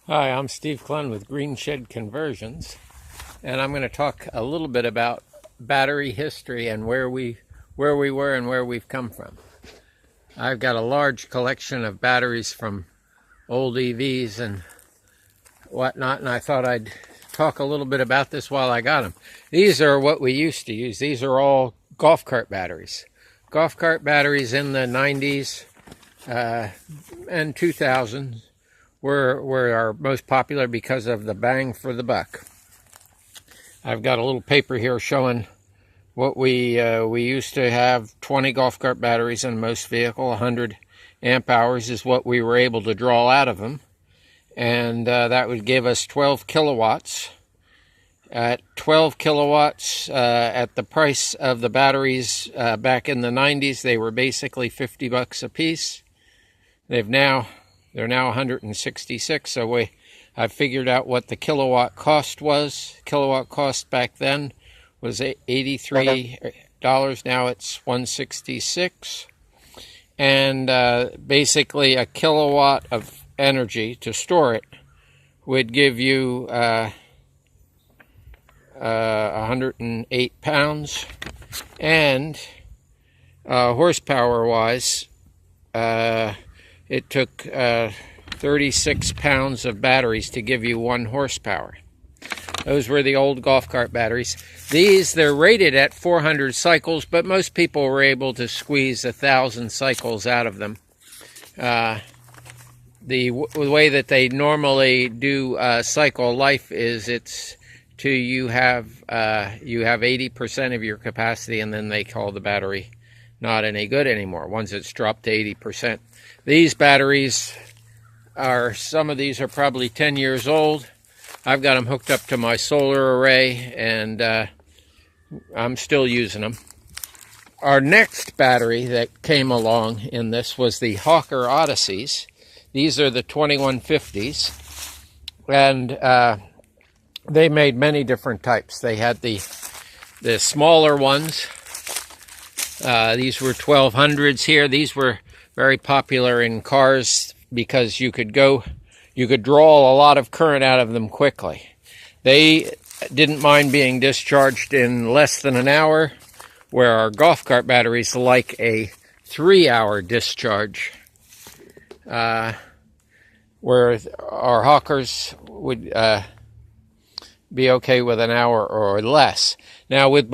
Hi, I'm Steve Clun with Green Shed Conversions, and I'm going to talk a little bit about battery history and where we were and where we've come from. I've got a large collection of batteries from old EVs and whatnot, and I thought I'd talk a little bit about this while I got them. These are what we used to use. These are all golf cart batteries. Golf cart batteries in the 90s and 2000s were our most popular because of the bang for the buck. I've got a little paper here showing what we used to have. 20 golf cart batteries in most vehicle. 100 amp hours is what we were able to draw out of them, and that would give us 12 kilowatts. At 12 kilowatts, at the price of the batteries back in the 90s, they were basically 50 bucks a piece. They're now 166, so I figured out what the kilowatt cost was. Kilowatt cost back then was $83. Now it's $166. And basically a kilowatt of energy to store it would give you 108 pounds. And horsepower-wise, it took 36 pounds of batteries to give you 1 horsepower. Those were the old golf cart batteries. They're rated at 400 cycles, but most people were able to squeeze 1,000 cycles out of them. The way that they normally do cycle life is you have 80% of your capacity, and then they call the battery not any good anymore once it's dropped to 80%. These batteries some of these are probably 10 years old. I've got them hooked up to my solar array, and I'm still using them. Our next battery that came along in this was the Hawker Odysseys. These are the 2150s, and they made many different types. They had the smaller ones. These were 1200s here. These were very popular in cars because you could draw a lot of current out of them quickly. They didn't mind being discharged in less than an hour, where our golf cart batteries like a 3-hour discharge, where our Hawkers would be okay with an hour or less. Now, with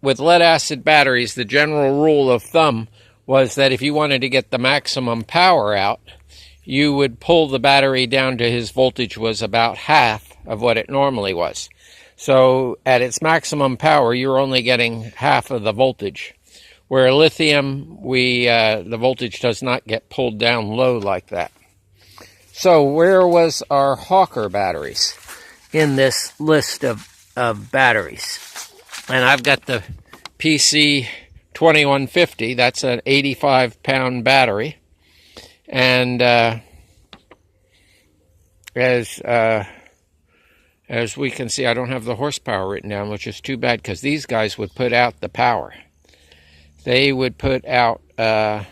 lead acid batteries, the general rule of thumb was that if you wanted to get the maximum power out, you would pull the battery down to his voltage was about half of what it normally was. So at its maximum power, you're only getting half of the voltage. Where lithium, the voltage does not get pulled down low like that. So where was our Hawker batteries in this list of batteries? And I've got the PC 2150. That's an 85-pound battery. And as we can see, I don't have the horsepower written down, which is too bad, because these guys would put out the power. They would put out, well,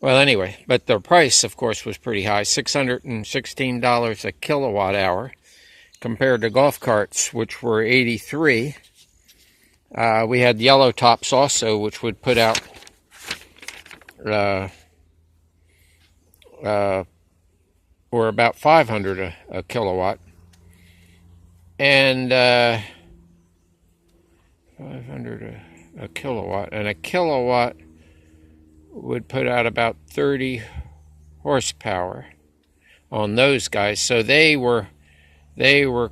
anyway, but their price, of course, was pretty high, $616 a kilowatt hour, compared to golf carts, which were $83. We had yellow tops also, which would put out or about 500 a kilowatt, and 500 a kilowatt, and a kilowatt would put out about 30 horsepower on those guys. So they were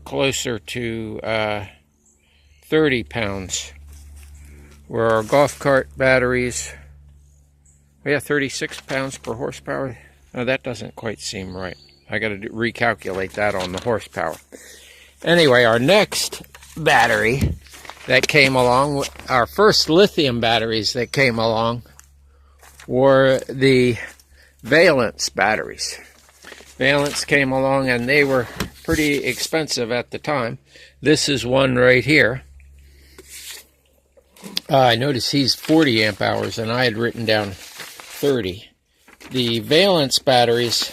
closer to 30 pounds, where our golf cart batteries, we have 36 pounds per horsepower. No, that doesn't quite seem right. I got to recalculate that on the horsepower. Anyway, our next battery that came along, our first lithium batteries that came along, were the Valence batteries. Valence came along, and they were pretty expensive at the time. This is one right here. I noticed he's 40 amp hours, and I had written down 30. The valence batteries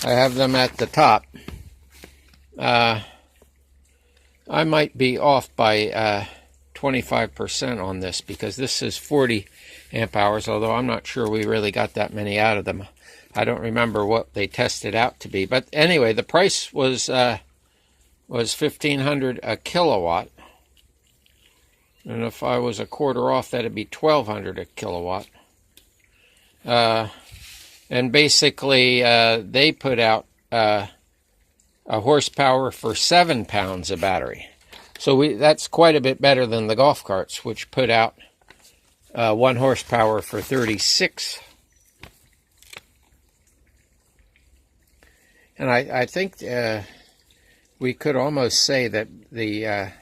I have them at the top. I might be off by 25% on this, because this is 40 amp hours, although I'm not sure we really got that many out of them. I don't remember what they tested out to be. But anyway, the price was $1,500 a kilowatt. And if I was a quarter off, that'd be $1,200 a kilowatt. And basically, they put out a horsepower for 7 pounds of battery. So that's quite a bit better than the golf carts, which put out 1 horsepower for 36. And I think we could almost say that the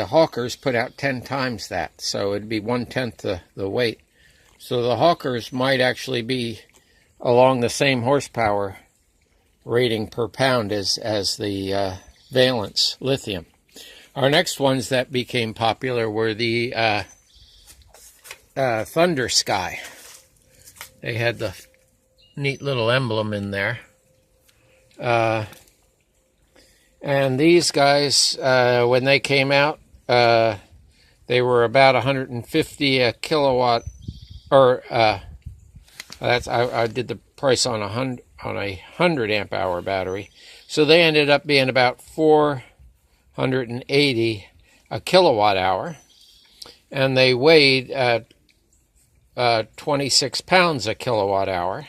Hawkers put out 10 times that, so it'd be 1/10 the weight. So the Hawkers might actually be along the same horsepower rating per pound as the Valence lithium. Our next ones that became popular were the Thunder Sky. They had the neat little emblem in there. And these guys, when they came out, they were about 150 a kilowatt, or I did the price on a 100 amp hour battery. So they ended up being about 480 a kilowatt hour, and they weighed 26 pounds a kilowatt hour.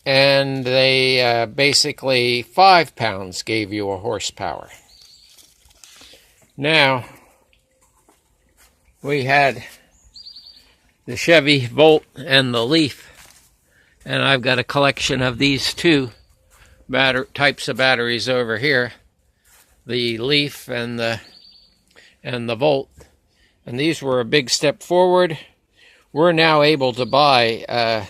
And they basically 5 pounds gave you a horsepower. Now, we had the Chevy Volt and the Leaf, and I've got a collection of these two types of batteries over here, the Leaf and the Volt. And these were a big step forward. We're now able to buy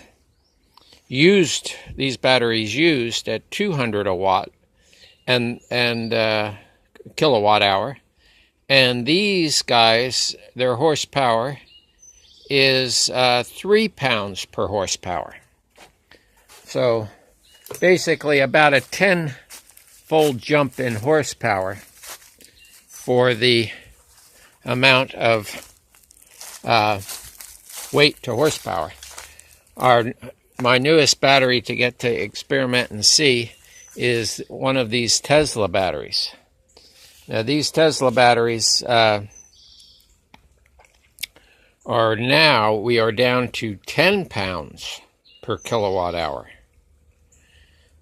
these batteries used at 200 a watt and kilowatt hour, and these guys, their horsepower is 3 pounds per horsepower. So basically about a 10-fold jump in horsepower for the amount of weight to horsepower. My newest battery to get to experiment and see is one of these Tesla batteries. Now, these Tesla batteries we are down to 10 pounds per kilowatt hour.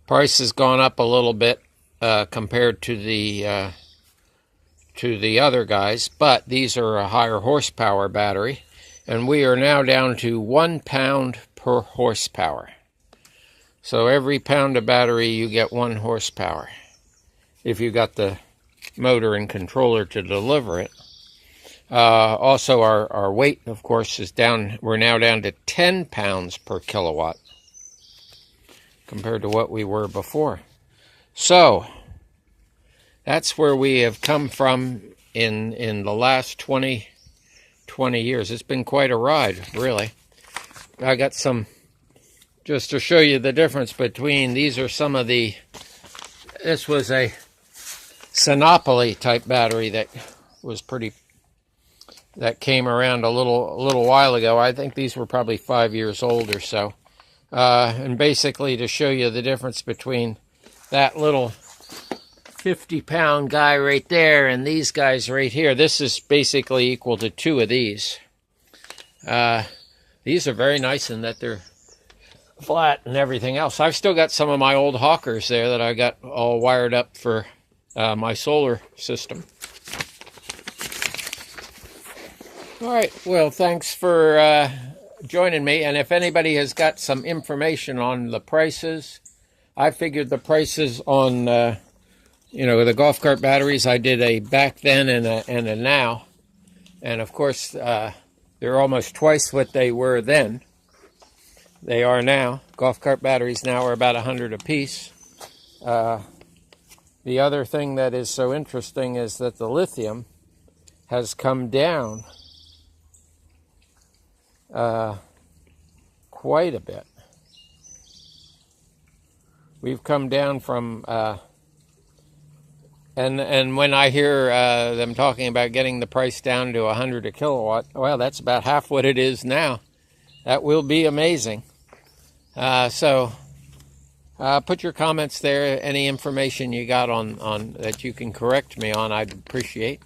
Price has gone up a little bit compared to the other guys, but these are a higher horsepower battery, and we are now down to 1 pound per horsepower. So every pound of battery you get 1 horsepower if you got the motor and controller to deliver it. Also our weight, of course, is down. We're now down to 10 pounds per kilowatt compared to what we were before. So that's where we have come from in the last 20 years. It's been quite a ride, really. I got some, just to show you the difference between, these are some of this was a Sinopoly type battery that came around a little while ago. I think these were probably 5 years old or so. And basically to show you the difference between that little 50-pound guy right there and these guys right here, this is basically equal to 2 of these. These are very nice in that they're flat and everything else. I've still got some of my old Hawkers there that I got all wired up for my solar system. All right, well, thanks for joining me. And if anybody has got some information on the prices, I figured the prices on, the golf cart batteries, I did a back then and a now. And of course, they're almost twice what they were then. They are now. Golf cart batteries now are about 100 apiece. The other thing that is so interesting is that the lithium has come down quite a bit. we've come down from, and when I hear them talking about getting the price down to 100 a kilowatt, well, that's about half what it is now. That will be amazing. So put your comments there. Any information you got on that you can correct me on, I'd appreciate.